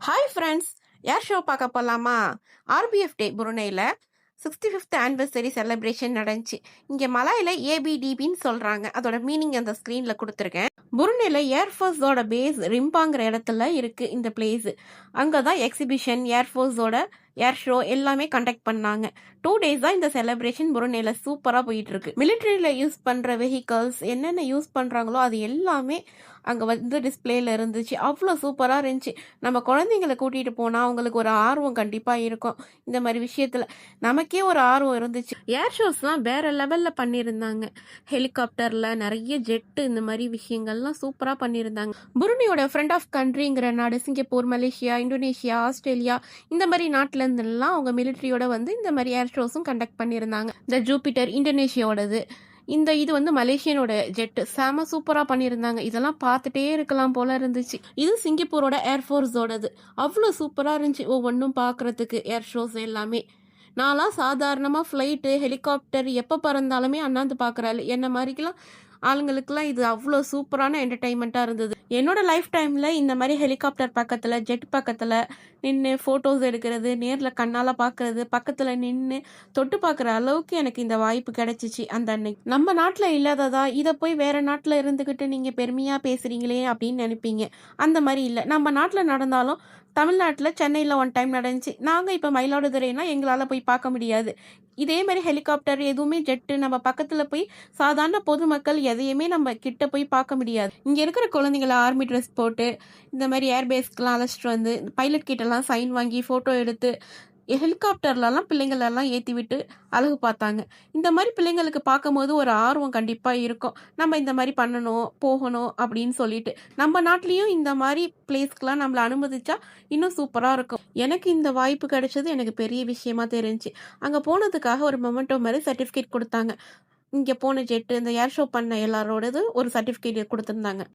Hi friends, ஏர் show பார்க்க போகலாமா? RPF டே புருனேயில் 65th anniversary celebration நடந்துச்சு. இங்கே மலாயில் ஏபிடிபின்னு சொல்கிறாங்க. அதோட மீனிங் அந்த ஸ்க்ரீனில் கொடுத்துருக்கேன். புருனேயில் ஏர்ஃபோர்ஸோட பேஸ் ரிம்பாங்கிற இடத்துல இருக்குது இந்த பிளேஸு. அங்கே தான் எக்ஸிபிஷன், ஏர்ஃபோர்ஸோட ஏர் ஷோ எல்லாமே கண்டக்ட் பண்ணாங்க. 2 days தான் இந்த செலிப்ரேஷன் புருனேயில் சூப்பராக போயிட்டுருக்கு. மிலிட்ரியில் யூஸ் பண்ணுற வெஹிக்கல்ஸ் என்னென்ன யூஸ் பண்ணுறாங்களோ அது எல்லாமே அங்கே வந்து டிஸ்பிளேல இருந்துச்சு. அவ்வளோ சூப்பராக இருந்துச்சு. நம்ம குழந்தைங்களை கூட்டிகிட்டு போனால் அவங்களுக்கு ஒரு ஆர்வம் கண்டிப்பாக இருக்கும். இந்த மாதிரி விஷயத்தில் நமக்கே ஒரு ஆர்வம் இருந்துச்சு. ஏர் ஷோஸ்லாம் வேறு லெவலில் பண்ணியிருந்தாங்க. ஹெலிகாப்டரில் நிறைய ஜெட்டு இந்த மாதிரி விஷயங்கள்லாம் சூப்பராக பண்ணியிருந்தாங்க. புருனியோட ஃப்ரெண்ட் ஆஃப் கண்ட்ரிங்கிற நாடு சிங்கப்பூர், மலேசியா, இந்தோனேஷியா, ஆஸ்திரேலியா இந்த மாதிரி நாட்டிலேருந்துலாம் அவங்க மிலிட்ரியோட வந்து இந்த மாதிரி ஏர் ஷோஸும் கண்டக்ட் பண்ணியிருந்தாங்க. இந்த ஜூபிட்டர் இந்தோனேஷியாவோடது, இது வந்து மலேசியனோட ஜெட்டு செம சூப்பராக பண்ணியிருந்தாங்க. இதெல்லாம் பார்த்துட்டே இருக்கலாம் போல இருந்துச்சு. இது சிங்கப்பூரோட ஏர்ஃபோர்ஸோடது. அவ்வளோ சூப்பராக இருந்துச்சு ஒவ்வொன்றும் பார்க்குறதுக்கு ஏர் ஷோஸ் எல்லாமே. நான்லாம் சாதாரணமாக ஃப்ளைட்டு, ஹெலிகாப்டர் எப்போ பறந்தாலுமே அண்ணாந்து பார்க்குறாள். என்ன மாதிரிக்கெல்லாம் ஆளுங்களுக்கெல்லாம் இது அவ்வளோ சூப்பரான என்டர்டெயின்மெண்ட்டாக இருந்தது. என்னோட லைஃப் டைமில் இந்த மாதிரி ஹெலிகாப்டர் பக்கத்தில், ஜெட் பக்கத்தில் நின்று ஃபோட்டோஸ் எடுக்கிறது, நேரில் கண்ணால் பார்க்குறது, பக்கத்தில் நின்று தொட்டு பார்க்குற அளவுக்கு எனக்கு இந்த வாய்ப்பு கிடைச்சிச்சு அந்த அன்னைக்கு. நம்ம நாட்டில் இல்லாததா இதை போய் வேறு நாட்டில் இருந்துக்கிட்டு நீங்கள் பெருமையாக பேசுகிறீங்களே அப்படின்னு நினைப்பீங்க. அந்த மாதிரி இல்லை. நம்ம நாட்டில் நடந்தாலும் தமிழ்நாட்டில் சென்னையில் 1 டைம் நடந்துச்சு. நாங்கள் இப்போ மயிலாடுதுறைனா எங்களால் போய் பார்க்க முடியாது. இதே மாதிரி ஹெலிகாப்டர் எதுவுமே ஜெட்டு நம்ம பக்கத்தில் போய் சாதாரண பொதுமக்கள் எதையுமே நம்ம கிட்ட போய் பார்க்க முடியாது. இங்கே இருக்கிற குழந்தைங்களை ஆர்மி ட்ரெஸ் போட்டு இந்த மாதிரி ஏர்பேஸ்க்கெலாம் அழைச்சிட்டு வந்து பைலட் கிட்டலாம் சைன் வாங்கி ஃபோட்டோ எடுத்து ஹெலிகாப்டர்லலாம் பிள்ளைங்களெல்லாம் ஏற்றி விட்டு அழகு பார்த்தாங்க. இந்த மாதிரி பிள்ளைங்களுக்கு பார்க்கும்போது ஒரு ஆர்வம் கண்டிப்பாக இருக்கும். நம்ம இந்த மாதிரி பண்ணணும், போகணும் அப்படின்னு சொல்லிட்டு. நம்ம நாட்டிலையும் இந்த மாதிரி பிளேஸ்க்கெலாம் நம்மளை அனுமதிச்சா இன்னும் சூப்பராக இருக்கும். எனக்கு இந்த வாய்ப்பு கிடைச்சது எனக்கு பெரிய விஷயமா தெரிஞ்சு. அங்கே போனதுக்காக ஒரு மொமெண்டோ மாதிரி சர்டிஃபிகேட் கொடுத்தாங்க. இங்கே போன ஜெட்டு இந்த ஏர் ஷோ பண்ண எல்லாரோடது ஒரு சர்டிஃபிகேட் கொடுத்துருந்தாங்க.